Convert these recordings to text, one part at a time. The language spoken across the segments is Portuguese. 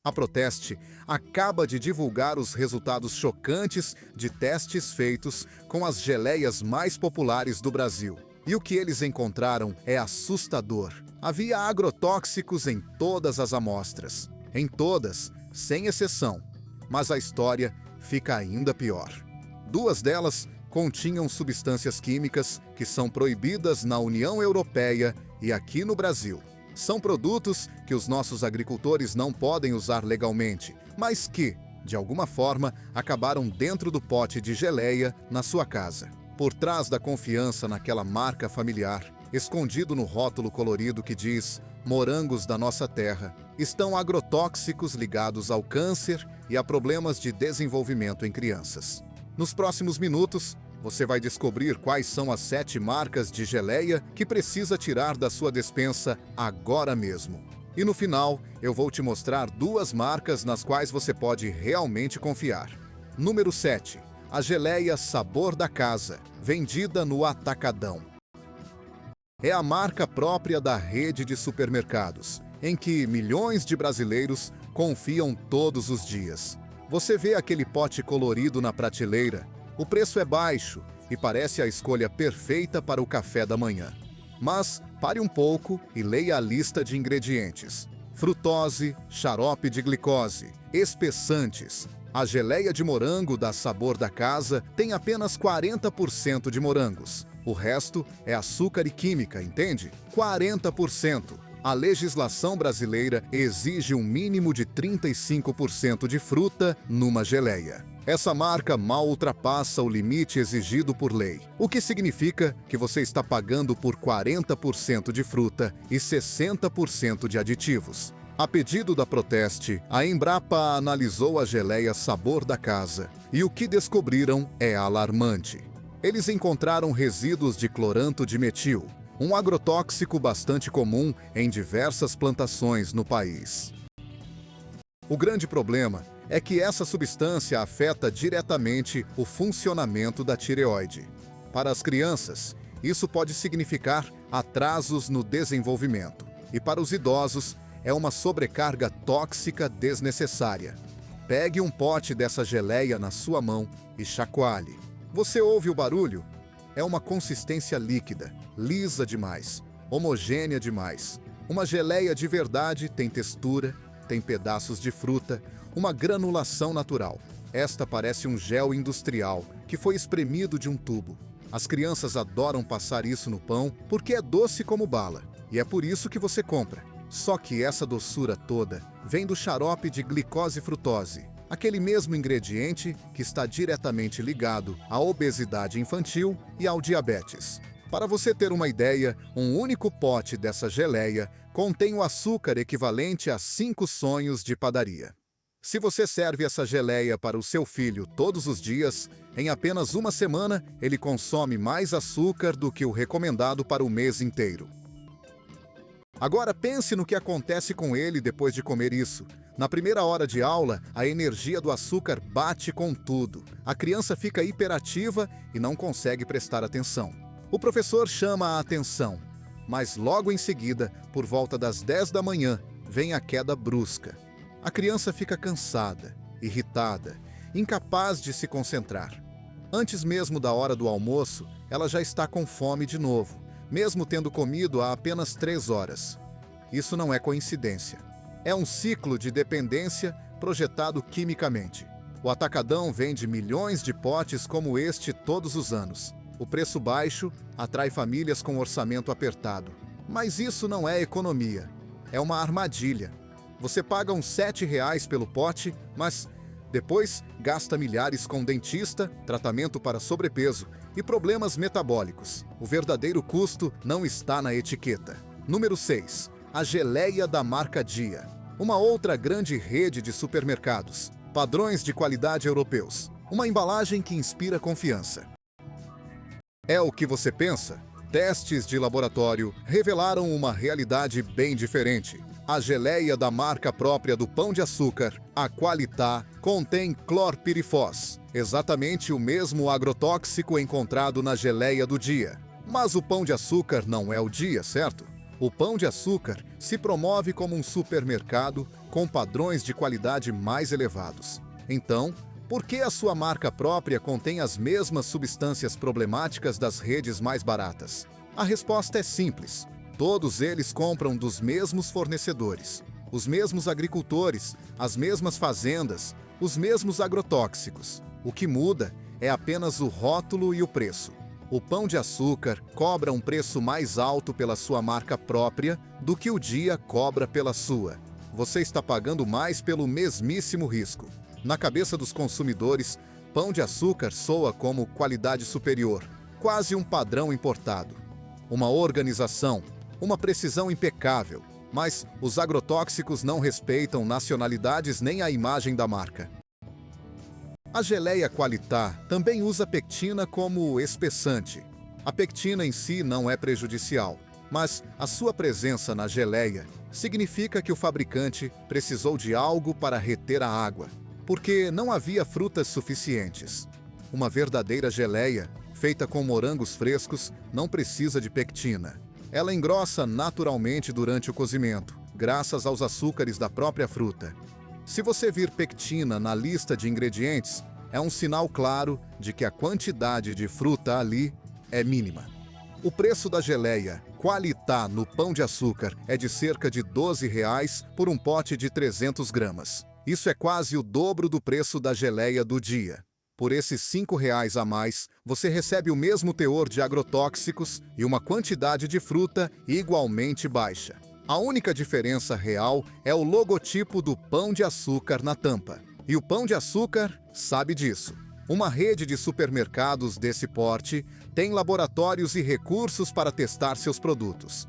A Proteste acaba de divulgar os resultados chocantes de testes feitos com as geleias mais populares do Brasil. E o que eles encontraram é assustador. Havia agrotóxicos em todas as amostras. Em todas, sem exceção. Mas a história fica ainda pior. 2 delas continham substâncias químicas que são proibidas na União Europeia e aqui no Brasil. São produtos que os nossos agricultores não podem usar legalmente, mas que, de alguma forma, acabaram dentro do pote de geleia na sua casa. Por trás da confiança naquela marca familiar, escondido no rótulo colorido que diz "Morangos da nossa terra", estão agrotóxicos ligados ao câncer e a problemas de desenvolvimento em crianças. Nos próximos minutos, você vai descobrir quais são as 7 marcas de geleia que precisa tirar da sua despensa agora mesmo. E no final, eu vou te mostrar 2 marcas nas quais você pode realmente confiar. Número 7. A geleia Sabor da Casa, vendida no Atacadão. É a marca própria da rede de supermercados, em que milhões de brasileiros confiam todos os dias. Você vê aquele pote colorido na prateleira. O preço é baixo e parece a escolha perfeita para o café da manhã. Mas pare um pouco e leia a lista de ingredientes: frutose, xarope de glicose, espessantes. A geleia de morango da Sabor da Casa tem apenas 40% de morangos. O resto é açúcar e química, entende? 40%. A legislação brasileira exige um mínimo de 35% de fruta numa geleia. Essa marca mal ultrapassa o limite exigido por lei, o que significa que você está pagando por 40% de fruta e 60% de aditivos. A pedido da Proteste, a Embrapa analisou a geleia Sabor da Casa e o que descobriram é alarmante. Eles encontraram resíduos de cloranto de metil, um agrotóxico bastante comum em diversas plantações no país. O grande problema é que essa substância afeta diretamente o funcionamento da tireoide. Para as crianças, isso pode significar atrasos no desenvolvimento. E para os idosos, é uma sobrecarga tóxica desnecessária. Pegue um pote dessa geleia na sua mão e chacoalhe. Você ouve o barulho? É uma consistência líquida, lisa demais, homogênea demais. Uma geleia de verdade tem textura, tem pedaços de fruta, uma granulação natural. Esta parece um gel industrial que foi espremido de um tubo. As crianças adoram passar isso no pão porque é doce como bala, e é por isso que você compra. Só que essa doçura toda vem do xarope de glicose-frutose, aquele mesmo ingrediente que está diretamente ligado à obesidade infantil e ao diabetes. Para você ter uma ideia, um único pote dessa geleia contém o açúcar equivalente a 5 sonhos de padaria. Se você serve essa geleia para o seu filho todos os dias, em apenas uma semana ele consome mais açúcar do que o recomendado para o mês inteiro. Agora pense no que acontece com ele depois de comer isso. Na primeira hora de aula, a energia do açúcar bate com tudo. A criança fica hiperativa e não consegue prestar atenção. O professor chama a atenção, mas logo em seguida, por volta das 10 da manhã, vem a queda brusca. A criança fica cansada, irritada, incapaz de se concentrar. Antes mesmo da hora do almoço, ela já está com fome de novo, mesmo tendo comido há apenas 3 horas. Isso não é coincidência. É um ciclo de dependência projetado quimicamente. O Atacadão vende milhões de potes como este todos os anos. O preço baixo atrai famílias com orçamento apertado. Mas isso não é economia. É uma armadilha. Você paga uns R$ 7 pelo pote, mas depois gasta milhares com dentista, tratamento para sobrepeso e problemas metabólicos. O verdadeiro custo não está na etiqueta. Número 6. A geleia da marca Dia. Uma outra grande rede de supermercados. Padrões de qualidade europeus. Uma embalagem que inspira confiança. É o que você pensa? Testes de laboratório revelaram uma realidade bem diferente. A geleia da marca própria do Pão de Açúcar, a Qualitá, contém clorpirifos, exatamente o mesmo agrotóxico encontrado na geleia do Dia. Mas o Pão de Açúcar não é o Dia, certo? O Pão de Açúcar se promove como um supermercado com padrões de qualidade mais elevados. Então, por que a sua marca própria contém as mesmas substâncias problemáticas das redes mais baratas? A resposta é simples. Todos eles compram dos mesmos fornecedores, os mesmos agricultores, as mesmas fazendas, os mesmos agrotóxicos. O que muda é apenas o rótulo e o preço. O Pão de Açúcar cobra um preço mais alto pela sua marca própria do que o Dia cobra pela sua. Você está pagando mais pelo mesmíssimo risco. Na cabeça dos consumidores, Pão de Açúcar soa como qualidade superior, quase um padrão importado. Uma organização, uma precisão impecável, mas os agrotóxicos não respeitam nacionalidades nem a imagem da marca. A geleia Qualitá também usa pectina como espessante. A pectina em si não é prejudicial, mas a sua presença na geleia significa que o fabricante precisou de algo para reter a água, porque não havia frutas suficientes. Uma verdadeira geleia, feita com morangos frescos, não precisa de pectina. Ela engrossa naturalmente durante o cozimento, graças aos açúcares da própria fruta. Se você vir pectina na lista de ingredientes, é um sinal claro de que a quantidade de fruta ali é mínima. O preço da geleia Qualitá no Pão de Açúcar é de cerca de R$ 12 por um pote de 300 gramas. Isso é quase o dobro do preço da geleia do dia. Por esses R$ 5 a mais, você recebe o mesmo teor de agrotóxicos e uma quantidade de fruta igualmente baixa. A única diferença real é o logotipo do Pão de Açúcar na tampa. E o Pão de Açúcar sabe disso. Uma rede de supermercados desse porte tem laboratórios e recursos para testar seus produtos.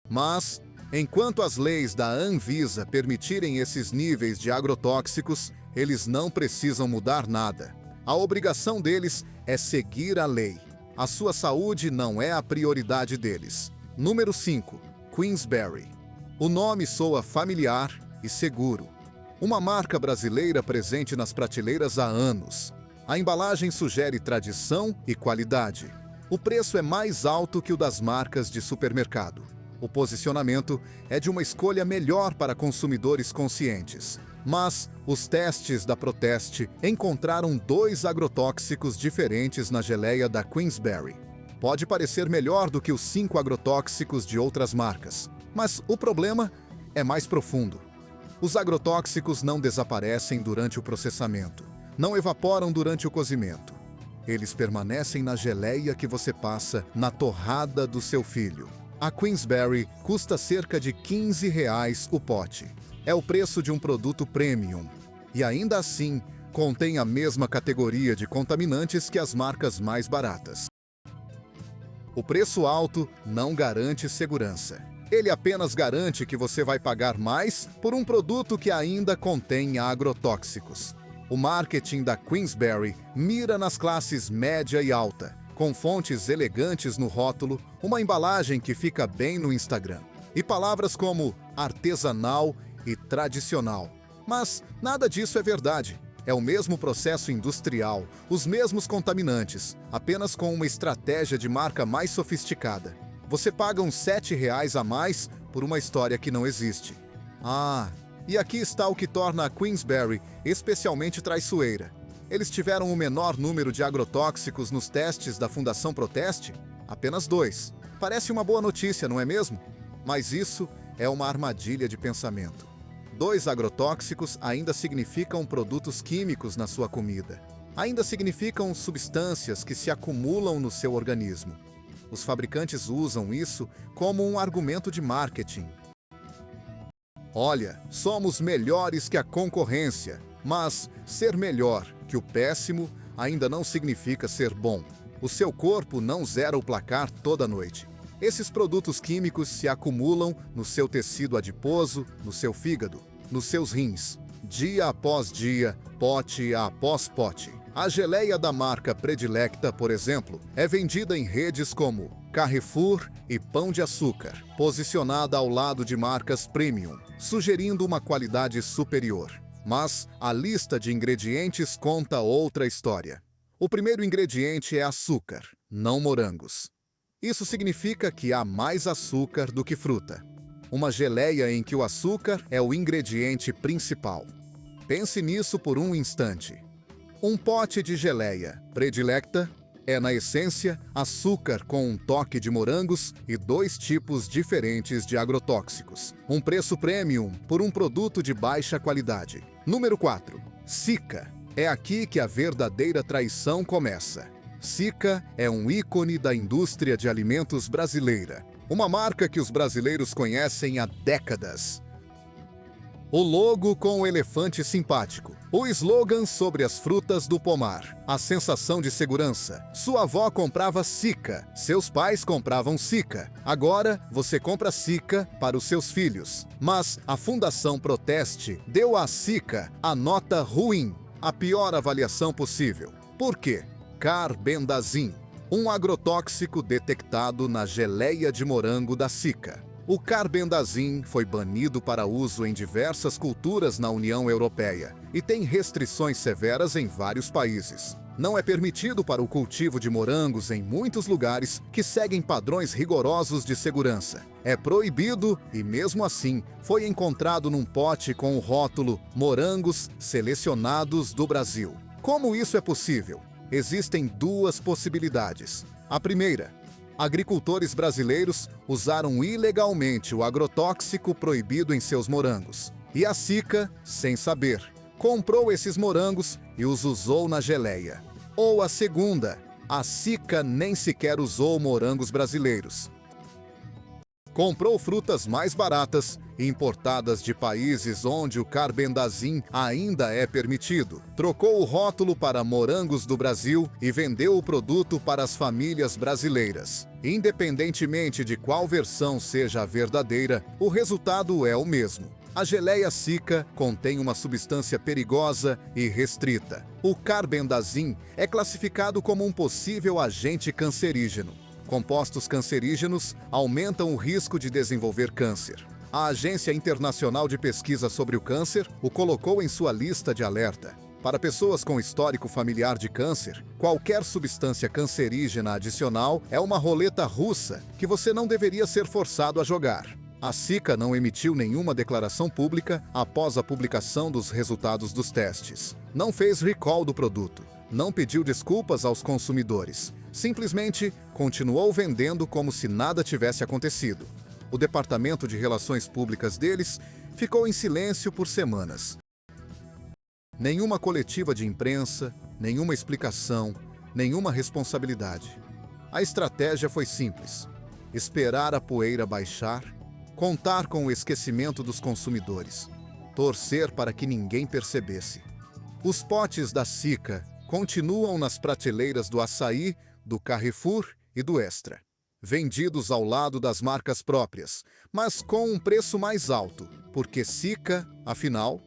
Mas, enquanto as leis da Anvisa permitirem esses níveis de agrotóxicos, eles não precisam mudar nada. A obrigação deles é seguir a lei. A sua saúde não é a prioridade deles. Número 5. Queensberry. O nome soa familiar e seguro. Uma marca brasileira presente nas prateleiras há anos. A embalagem sugere tradição e qualidade. O preço é mais alto que o das marcas de supermercado. O posicionamento é de uma escolha melhor para consumidores conscientes. Mas os testes da Proteste encontraram 2 agrotóxicos diferentes na geleia da Queensberry. Pode parecer melhor do que os 5 agrotóxicos de outras marcas, mas o problema é mais profundo. Os agrotóxicos não desaparecem durante o processamento, não evaporam durante o cozimento. Eles permanecem na geleia que você passa na torrada do seu filho. A Queensberry custa cerca de R$ 15 o pote. É o preço de um produto premium. E ainda assim, contém a mesma categoria de contaminantes que as marcas mais baratas. O preço alto não garante segurança. Ele apenas garante que você vai pagar mais por um produto que ainda contém agrotóxicos. O marketing da Queensberry mira nas classes média e alta, com fontes elegantes no rótulo, uma embalagem que fica bem no Instagram, e palavras como artesanal e tradicional. Mas nada disso é verdade. É o mesmo processo industrial, os mesmos contaminantes, apenas com uma estratégia de marca mais sofisticada. Você paga uns R$ 7 a mais por uma história que não existe. E aqui está o que torna a Queensberry especialmente traiçoeira. Eles tiveram o menor número de agrotóxicos nos testes da Fundação Proteste? Apenas 2. Parece uma boa notícia, não é mesmo? Mas isso é uma armadilha de pensamento. 2 agrotóxicos ainda significam produtos químicos na sua comida. Ainda significam substâncias que se acumulam no seu organismo. Os fabricantes usam isso como um argumento de marketing. Olha, somos melhores que a concorrência, mas ser melhor que o péssimo ainda não significa ser bom. O seu corpo não zera o placar toda noite. Esses produtos químicos se acumulam no seu tecido adiposo, no seu fígado, nos seus rins, dia após dia, pote após pote. A geleia da marca predilecta, por exemplo, é vendida em redes como Carrefour e Pão de Açúcar, posicionada ao lado de marcas premium, sugerindo uma qualidade superior. Mas a lista de ingredientes conta outra história. O primeiro ingrediente é açúcar, não morangos. Isso significa que há mais açúcar do que fruta. uma geleia em que o açúcar é o ingrediente principal. Pense nisso por um instante. Um pote de geleia predilecta é, na essência, açúcar com um toque de morangos e 2 tipos diferentes de agrotóxicos. Um preço premium por um produto de baixa qualidade. Número 4. Sika. É aqui que a verdadeira traição começa. Sika é um ícone da indústria de alimentos brasileira. Uma marca que os brasileiros conhecem há décadas. O logo com o elefante simpático. O slogan sobre as frutas do pomar. A sensação de segurança. Sua avó comprava Sika, seus pais compravam Sika. Agora, você compra Sika para os seus filhos. Mas a Fundação Proteste deu à Sika a nota ruim, a pior avaliação possível. Por quê? Carbendazim, um agrotóxico detectado na geleia de morango da Sika. O carbendazim foi banido para uso em diversas culturas na União Europeia e tem restrições severas em vários países. Não é permitido para o cultivo de morangos em muitos lugares que seguem padrões rigorosos de segurança. É proibido e, mesmo assim, foi encontrado num pote com o rótulo Morangos Selecionados do Brasil. Como isso é possível? Existem 2 possibilidades. A primeira: agricultores brasileiros usaram ilegalmente o agrotóxico proibido em seus morangos. E a Sika, sem saber, comprou esses morangos e os usou na geleia. Ou a segunda: a Sika nem sequer usou morangos brasileiros. Comprou frutas mais baratas e importadas de países onde o carbendazim ainda é permitido. Trocou o rótulo para morangos do Brasil e vendeu o produto para as famílias brasileiras. Independentemente de qual versão seja a verdadeira, o resultado é o mesmo. A geleia Sika contém uma substância perigosa e restrita. O carbendazim é classificado como um possível agente cancerígeno. Compostos cancerígenos aumentam o risco de desenvolver câncer. A Agência Internacional de Pesquisa sobre o Câncer o colocou em sua lista de alerta. Para pessoas com histórico familiar de câncer, qualquer substância cancerígena adicional é uma roleta russa que você não deveria ser forçado a jogar. A Sika não emitiu nenhuma declaração pública após a publicação dos resultados dos testes. Não fez recall do produto. Não pediu desculpas aos consumidores. Simplesmente continuou vendendo como se nada tivesse acontecido. O Departamento de Relações Públicas deles ficou em silêncio por semanas. Nenhuma coletiva de imprensa, nenhuma explicação, nenhuma responsabilidade. A estratégia foi simples: esperar a poeira baixar, contar com o esquecimento dos consumidores, torcer para que ninguém percebesse. Os potes da Sika continuam nas prateleiras do Açaí, do Carrefour e do Extra, vendidos ao lado das marcas próprias, mas com um preço mais alto, porque Sika, afinal,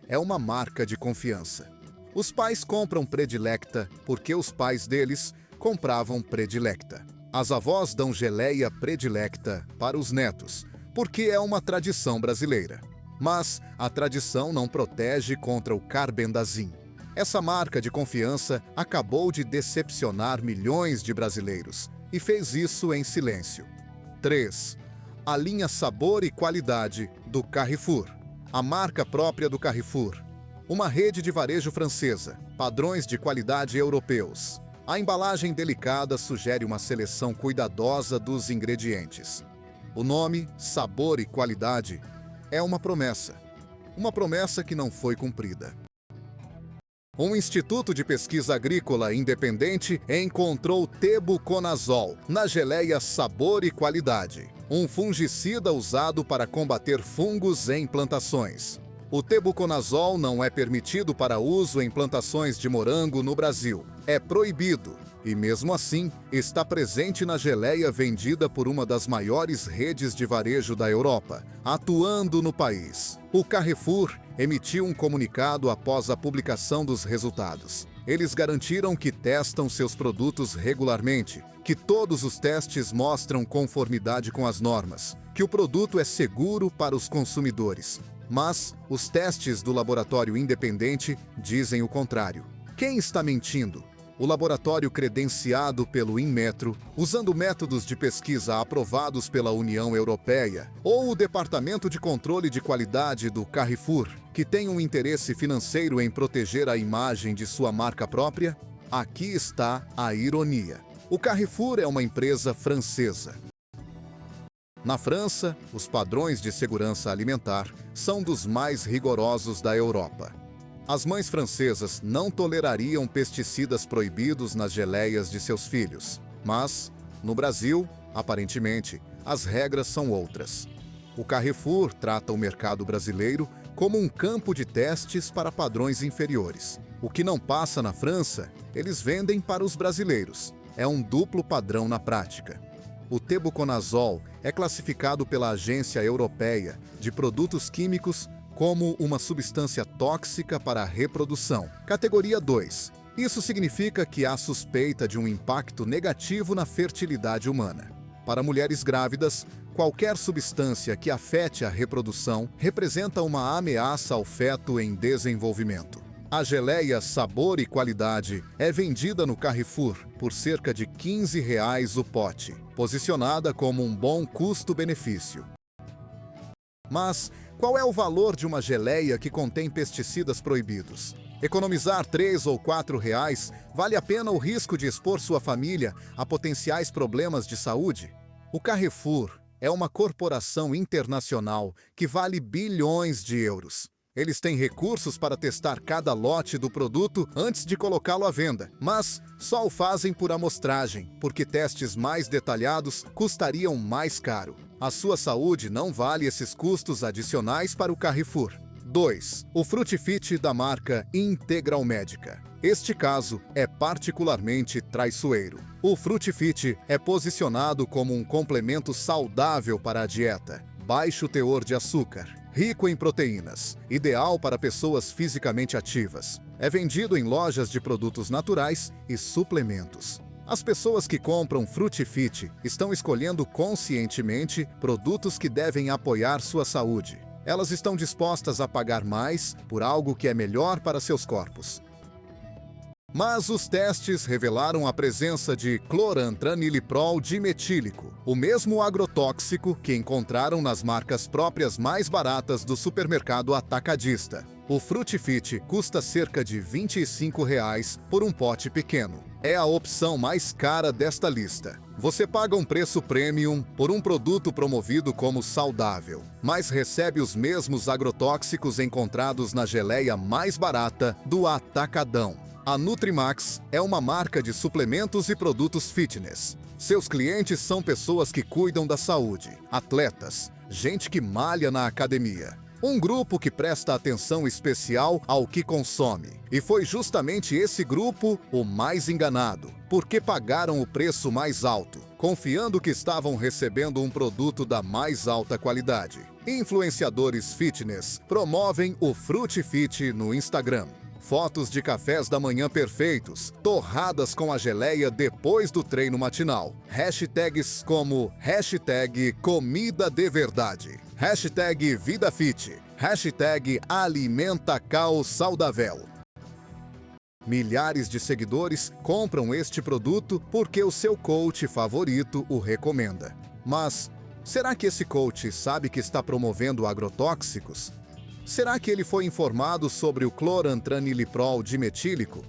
é uma marca de confiança. Os pais compram Predilecta porque os pais deles compravam Predilecta. As avós dão geleia Predilecta para os netos, porque é uma tradição brasileira. Mas a tradição não protege contra o carbendazim. Essa marca de confiança acabou de decepcionar milhões de brasileiros e fez isso em silêncio. 3. A linha Sabor e Qualidade do Carrefour. A marca própria do Carrefour. Uma rede de varejo francesa, padrões de qualidade europeus. A embalagem delicada sugere uma seleção cuidadosa dos ingredientes. O nome, Sabor e Qualidade, é uma promessa que não foi cumprida. Um instituto de pesquisa agrícola independente encontrou tebuconazol na geleia Sabor e Qualidade, um fungicida usado para combater fungos em plantações. O tebuconazol não é permitido para uso em plantações de morango no Brasil. É proibido e, mesmo assim, está presente na geleia vendida por uma das maiores redes de varejo da Europa, atuando no país. O Carrefour emitiu um comunicado após a publicação dos resultados. Eles garantiram que testam seus produtos regularmente, que todos os testes mostram conformidade com as normas, que o produto é seguro para os consumidores. Mas os testes do laboratório independente dizem o contrário. Quem está mentindo? o laboratório credenciado pelo Inmetro, usando métodos de pesquisa aprovados pela União Europeia, ou o Departamento de Controle de Qualidade do Carrefour, que tem um interesse financeiro em proteger a imagem de sua marca própria? Aqui está a ironia. O Carrefour é uma empresa francesa. Na França, os padrões de segurança alimentar são dos mais rigorosos da Europa. As mães francesas não tolerariam pesticidas proibidos nas geleias de seus filhos. Mas, no Brasil, aparentemente, as regras são outras. O Carrefour trata o mercado brasileiro como um campo de testes para padrões inferiores. O que não passa na França, eles vendem para os brasileiros. É um duplo padrão na prática. O tebuconazol é classificado pela Agência Europeia de Produtos Químicos como uma substância tóxica para a reprodução, categoria 2. Isso significa que há suspeita de um impacto negativo na fertilidade humana. Para mulheres grávidas, qualquer substância que afete a reprodução representa uma ameaça ao feto em desenvolvimento. A geleia Sabor e Qualidade é vendida no Carrefour por cerca de R$ 15 o pote, posicionada como um bom custo-benefício. Mas qual é o valor de uma geleia que contém pesticidas proibidos? Economizar R$ 3 ou R$ 4 vale a pena o risco de expor sua família a potenciais problemas de saúde? O Carrefour é uma corporação internacional que vale bilhões de euros. Eles têm recursos para testar cada lote do produto antes de colocá-lo à venda, mas só o fazem por amostragem, porque testes mais detalhados custariam mais caro. A sua saúde não vale esses custos adicionais para o Carrefour. 2. O Frutifit da marca Integral Médica. Este caso é particularmente traiçoeiro. O Frutifit é posicionado como um complemento saudável para a dieta, baixo teor de açúcar, rico em proteínas, ideal para pessoas fisicamente ativas. É vendido em lojas de produtos naturais e suplementos. As pessoas que compram Frutifit estão escolhendo conscientemente produtos que devem apoiar sua saúde. Elas estão dispostas a pagar mais por algo que é melhor para seus corpos. Mas os testes revelaram a presença de clorantraniliprol dimetílico, o mesmo agrotóxico que encontraram nas marcas próprias mais baratas do supermercado atacadista. O Frutifit custa cerca de R$ 25 por um pote pequeno. É a opção mais cara desta lista. Você paga um preço premium por um produto promovido como saudável, mas recebe os mesmos agrotóxicos encontrados na geleia mais barata do atacadão. A Nutrimax é uma marca de suplementos e produtos fitness. Seus clientes são pessoas que cuidam da saúde, atletas, gente que malha na academia. Um grupo que presta atenção especial ao que consome. E foi justamente esse grupo o mais enganado, porque pagaram o preço mais alto, confiando que estavam recebendo um produto da mais alta qualidade. Influenciadores fitness promovem o Frutifit no Instagram. Fotos de cafés da manhã perfeitos, torradas com a geleia depois do treino matinal. Hashtags como #comida de verdade, #VidaFit, #AlimentaCal Saudável. Milhares de seguidores compram este produto porque o seu coach favorito o recomenda. Mas será que esse coach sabe que está promovendo agrotóxicos? Será que ele foi informado sobre o clorantraniliprol dimetílico?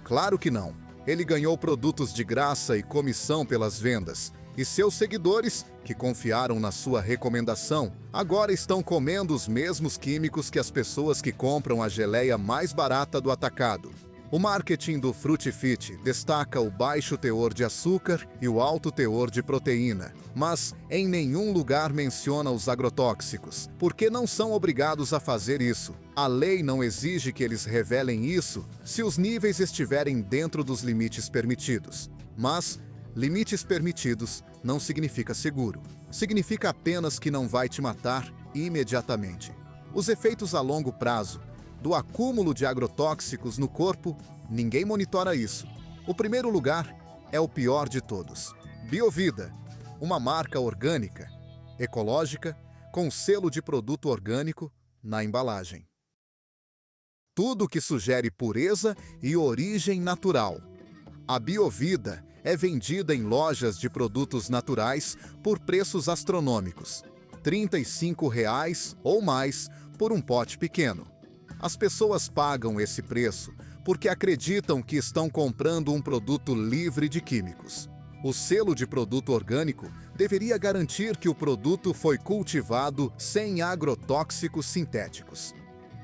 Claro que não. Ele ganhou produtos de graça e comissão pelas vendas. E seus seguidores, que confiaram na sua recomendação, agora estão comendo os mesmos químicos que as pessoas que compram a geleia mais barata do atacado. O marketing do Frutifit destaca o baixo teor de açúcar e o alto teor de proteína, mas em nenhum lugar menciona os agrotóxicos, porque não são obrigados a fazer isso. A lei não exige que eles revelem isso se os níveis estiverem dentro dos limites permitidos. Mas limites permitidos não significa seguro. Significa apenas que não vai te matar imediatamente. Os efeitos a longo prazo do acúmulo de agrotóxicos no corpo, ninguém monitora isso. O primeiro lugar é o pior de todos. Biovida, uma marca orgânica, ecológica, com selo de produto orgânico na embalagem. Tudo que sugere pureza e origem natural. A Biovida é vendida em lojas de produtos naturais por preços astronômicos, R$ 35 ou mais por um pote pequeno. As pessoas pagam esse preço porque acreditam que estão comprando um produto livre de químicos. O selo de produto orgânico deveria garantir que o produto foi cultivado sem agrotóxicos sintéticos.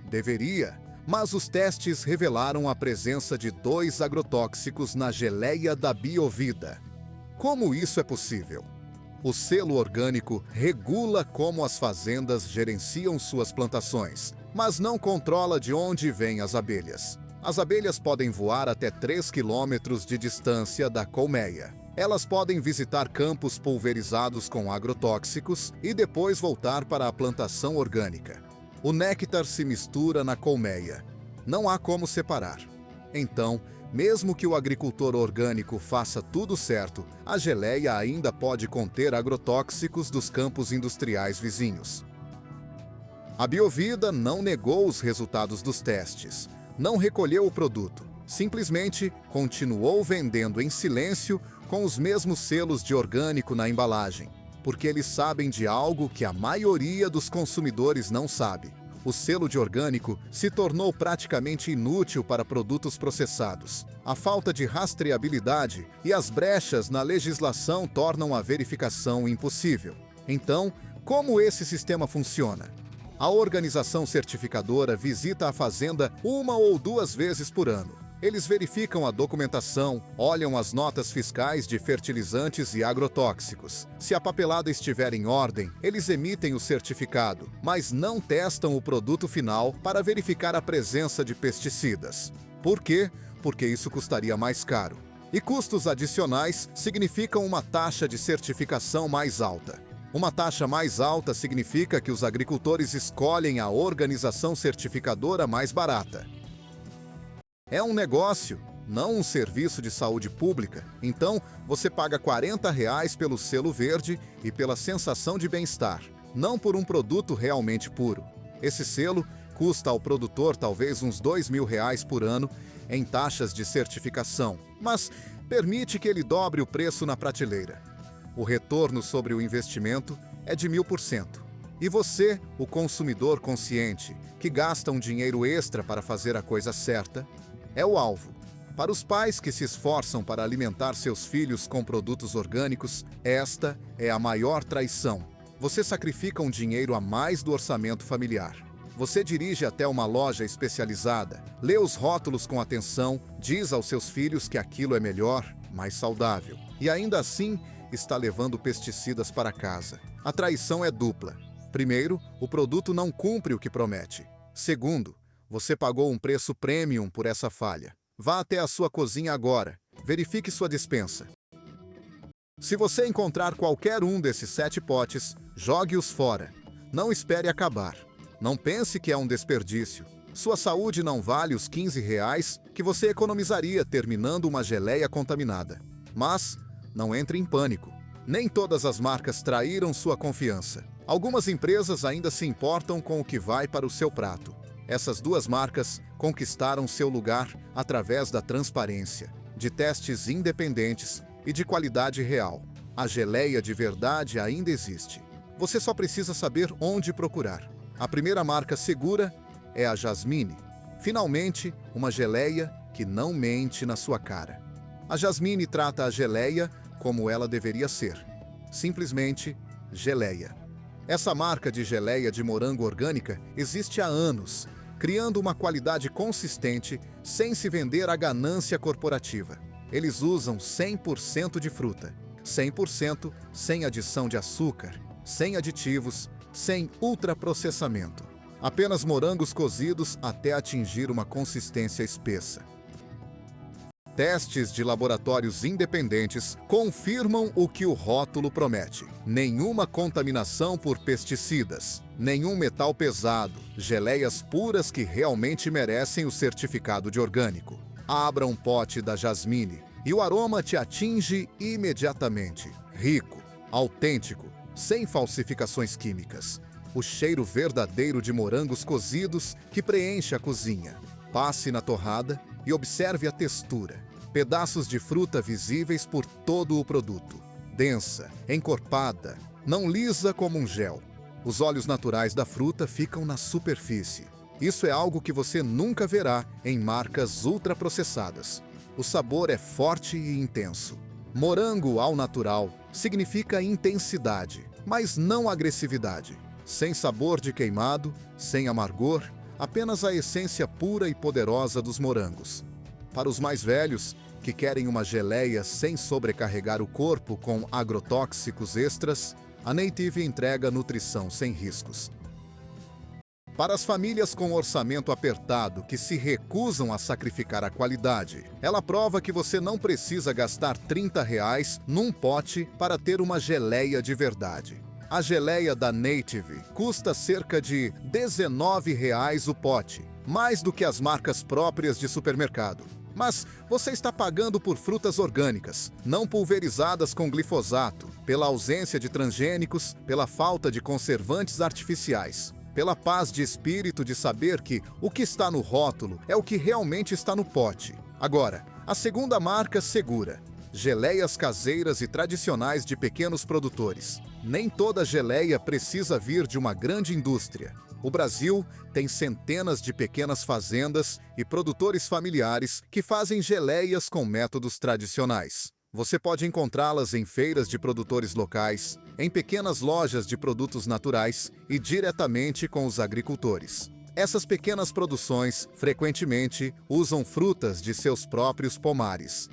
Deveria, mas os testes revelaram a presença de 2 agrotóxicos na geleia da Biovida. Como isso é possível? O selo orgânico regula como as fazendas gerenciam suas plantações, mas não controla de onde vêm as abelhas. As abelhas podem voar até 3 quilômetros de distância da colmeia. Elas podem visitar campos pulverizados com agrotóxicos e depois voltar para a plantação orgânica. O néctar se mistura na colmeia. Não há como separar. Então, mesmo que o agricultor orgânico faça tudo certo, a geleia ainda pode conter agrotóxicos dos campos industriais vizinhos. A Biovida não negou os resultados dos testes, não recolheu o produto, simplesmente continuou vendendo em silêncio com os mesmos selos de orgânico na embalagem, porque eles sabem de algo que a maioria dos consumidores não sabe. O selo de orgânico se tornou praticamente inútil para produtos processados. A falta de rastreabilidade e as brechas na legislação tornam a verificação impossível. Então, como esse sistema funciona? A organização certificadora visita a fazenda 1 ou 2 vezes por ano. Eles verificam a documentação, olham as notas fiscais de fertilizantes e agrotóxicos. Se a papelada estiver em ordem, eles emitem o certificado, mas não testam o produto final para verificar a presença de pesticidas. Por quê? Porque isso custaria mais caro. E custos adicionais significam uma taxa de certificação mais alta. Uma taxa mais alta significa que os agricultores escolhem a organização certificadora mais barata. É um negócio, não um serviço de saúde pública. Então, você paga R$ 40 pelo selo verde e pela sensação de bem-estar, não por um produto realmente puro. Esse selo custa ao produtor talvez uns R$ 2.000 por ano em taxas de certificação, mas permite que ele dobre o preço na prateleira. O retorno sobre o investimento é de 1000%. E você, o consumidor consciente, que gasta um dinheiro extra para fazer a coisa certa, é o alvo. Para os pais que se esforçam para alimentar seus filhos com produtos orgânicos, esta é a maior traição. Você sacrifica um dinheiro a mais do orçamento familiar. Você dirige até uma loja especializada, lê os rótulos com atenção, diz aos seus filhos que aquilo é melhor, mais saudável. E ainda assim, está levando pesticidas para casa. A traição é dupla. Primeiro, o produto não cumpre o que promete. Segundo, você pagou um preço premium por essa falha. Vá até a sua cozinha agora. Verifique sua despensa. Se você encontrar qualquer um desses 7 potes, jogue-os fora. Não espere acabar. Não pense que é um desperdício. Sua saúde não vale os R$ 15 que você economizaria terminando uma geleia contaminada. Mas não entre em pânico. Nem todas as marcas traíram sua confiança. Algumas empresas ainda se importam com o que vai para o seu prato. Essas 2 marcas conquistaram seu lugar através da transparência, de testes independentes e de qualidade real. A geleia de verdade ainda existe. Você só precisa saber onde procurar. A primeira marca segura é a Jasmine. Finalmente, uma geleia que não mente na sua cara. A Jasmine trata a geleia como ela deveria ser. Simplesmente geleia. Essa marca de geleia de morango orgânica existe há anos, criando uma qualidade consistente sem se vender à ganância corporativa. Eles usam 100% de fruta, 100% sem adição de açúcar, sem aditivos, sem ultraprocessamento. Apenas morangos cozidos até atingir uma consistência espessa. Testes de laboratórios independentes confirmam o que o rótulo promete. Nenhuma contaminação por pesticidas, nenhum metal pesado, geleias puras que realmente merecem o certificado de orgânico. Abra um pote da Jasmine e o aroma te atinge imediatamente. Rico, autêntico, sem falsificações químicas. O cheiro verdadeiro de morangos cozidos que preenche a cozinha. Passe na torrada e observe a textura. Pedaços de fruta visíveis por todo o produto. Densa, encorpada, não lisa como um gel. Os óleos naturais da fruta ficam na superfície. Isso é algo que você nunca verá em marcas ultraprocessadas. O sabor é forte e intenso. Morango ao natural significa intensidade, mas não agressividade. Sem sabor de queimado, sem amargor, apenas a essência pura e poderosa dos morangos. Para os mais velhos, que querem uma geleia sem sobrecarregar o corpo com agrotóxicos extras, a Native entrega nutrição sem riscos. Para as famílias com orçamento apertado que se recusam a sacrificar a qualidade, ela prova que você não precisa gastar R$ 30 num pote para ter uma geleia de verdade. A geleia da Native custa cerca de R$ 19 o pote, mais do que as marcas próprias de supermercado. Mas você está pagando por frutas orgânicas, não pulverizadas com glifosato, pela ausência de transgênicos, pela falta de conservantes artificiais. Pela paz de espírito de saber que o que está no rótulo é o que realmente está no pote. Agora, a segunda marca segura: geleias caseiras e tradicionais de pequenos produtores. Nem toda geleia precisa vir de uma grande indústria. O Brasil tem centenas de pequenas fazendas e produtores familiares que fazem geleias com métodos tradicionais. Você pode encontrá-las em feiras de produtores locais, em pequenas lojas de produtos naturais e diretamente com os agricultores. Essas pequenas produções, frequentemente, usam frutas de seus próprios pomares.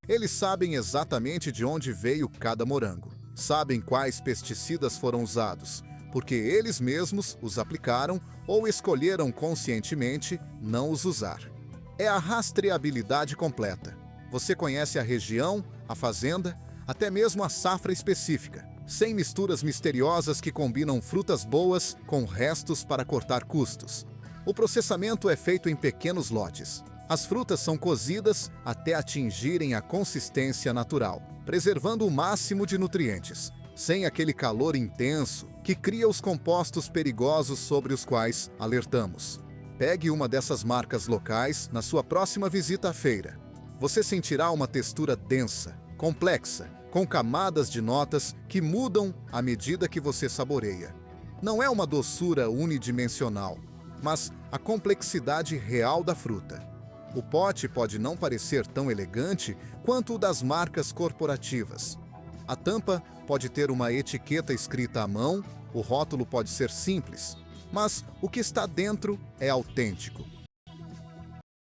Eles sabem exatamente de onde veio cada morango. Sabem quais pesticidas foram usados, porque eles mesmos os aplicaram ou escolheram conscientemente não os usar. É a rastreabilidade completa. Você conhece a região, a fazenda, até mesmo a safra específica, sem misturas misteriosas que combinam frutas boas com restos para cortar custos. O processamento é feito em pequenos lotes. As frutas são cozidas até atingirem a consistência natural, preservando o máximo de nutrientes, sem aquele calor intenso que cria os compostos perigosos sobre os quais alertamos. Pegue uma dessas marcas locais na sua próxima visita à feira. Você sentirá uma textura densa, complexa, com camadas de notas que mudam à medida que você saboreia. Não é uma doçura unidimensional, mas a complexidade real da fruta. O pote pode não parecer tão elegante quanto o das marcas corporativas. A tampa pode ter uma etiqueta escrita à mão, o rótulo pode ser simples, mas o que está dentro é autêntico.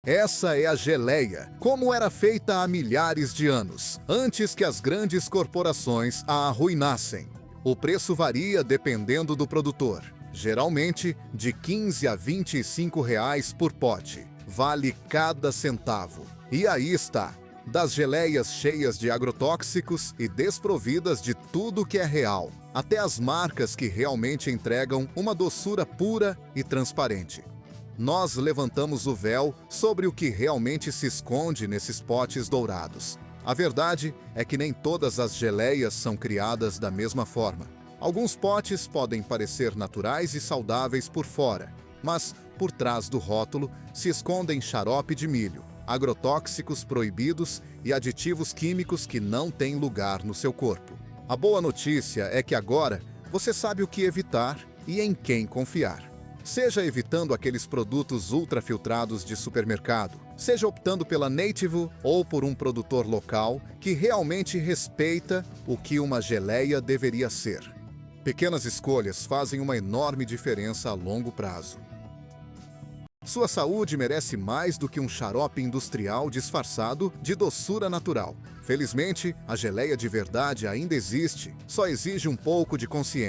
Essa é a geleia, como era feita há milhares de anos, antes que as grandes corporações a arruinassem. O preço varia dependendo do produtor, geralmente de R$ 15 a R$ 25 por pote. Vale cada centavo. E aí está, das geleias cheias de agrotóxicos e desprovidas de tudo que é real, até as marcas que realmente entregam uma doçura pura e transparente. Nós levantamos o véu sobre o que realmente se esconde nesses potes dourados. A verdade é que nem todas as geleias são criadas da mesma forma. Alguns potes podem parecer naturais e saudáveis por fora, mas por trás do rótulo se escondem xarope de milho, agrotóxicos proibidos e aditivos químicos que não têm lugar no seu corpo. A boa notícia é que agora você sabe o que evitar e em quem confiar. Seja evitando aqueles produtos ultrafiltrados de supermercado, seja optando pela Native ou por um produtor local que realmente respeita o que uma geleia deveria ser. Pequenas escolhas fazem uma enorme diferença a longo prazo. Sua saúde merece mais do que um xarope industrial disfarçado de doçura natural. Felizmente, a geleia de verdade ainda existe, só exige um pouco de consciência.